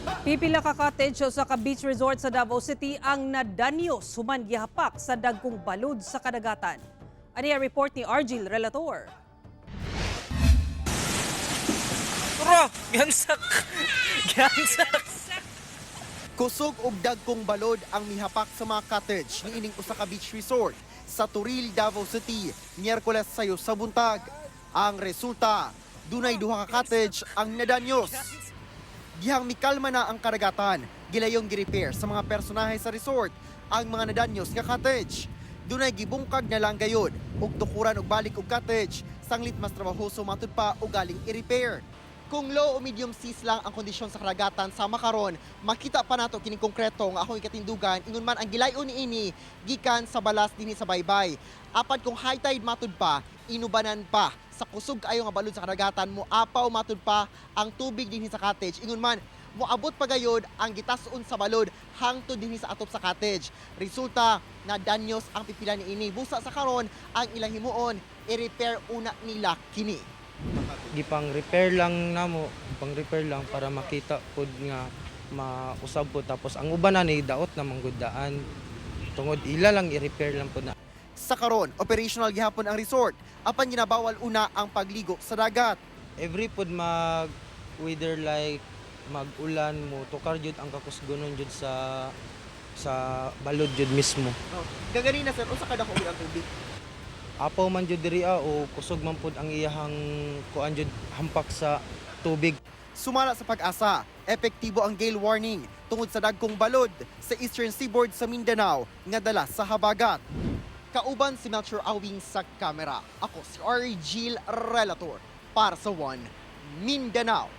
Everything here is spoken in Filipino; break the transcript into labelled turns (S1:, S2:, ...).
S1: Pipila ka cottage sa beach resort sa Davao City ang nadanyo human gihapak sa dagkong balod sa kadagatan. Ani ang report ni Argil Relator.
S2: Bro, gansak. Gansak.
S3: Kusog og dagkong balod ang mihapak sa mga cottage ni ining usa ka beach resort sa Turil, Davao City, Miyerkules sayo sa buntag. Ang resulta, dunay duha ka cottage ang nadanyos. Gihang mikalma na ang karagatan, gilayong gi-repair sa mga personahe sa resort ang mga nadanyos nga cottage. Dunay gibungkag na lang gayud ug tukuran og balik og cottage, sanglit mas trabahoso matud pa og galing i-repair. Kung low o medium seas lang ang kondisyon sa karagatan sa makaron, makita pa nato kining konkreto nga akong ikatindugan ingon man ang gilayon niini gikan sa balas dinhi sa baybay. Apan kung high tide matud pa, inubanan pa sa kusog kaayo nga balod sa karagatan mo apaw matud pa ang tubig dinhi sa cottage. Ingon man moabot pa gayud ang gitas-on sa balod hangtod dinhi sa atop sa cottage. Resulta na danyos ang pipila niini. Busa sa karon ang ilang himuon i-repair una nila kini.
S2: Gipang repair lang namo, pang repair lang para makita pud nga mausab po tapos ang uban na ni daot na manggudaan. Tungod ila lang i-repair lang po na.
S3: Sa karon, operational gihapon ang resort apan ginabawal una ang pagligo sa dagat.
S2: Every pud mag weather like mag-ulan mo tukar jud ang kakusgonon jud sa balod jud mismo.
S3: Gagani na sir, unsa kada ko ang tubig?
S2: Apaw man jud diri o kusog man pud ang iyahang kuan jud hampak sa tubig.
S3: Sumala sa pag-asa, epektibo ang gale warning tungod sa dagkong balod sa eastern seaboard sa Mindanao nga dala sa habagat. Kauban si Melchor Awing sa kamera. Ako si Argil Relator para sa One Mindanao.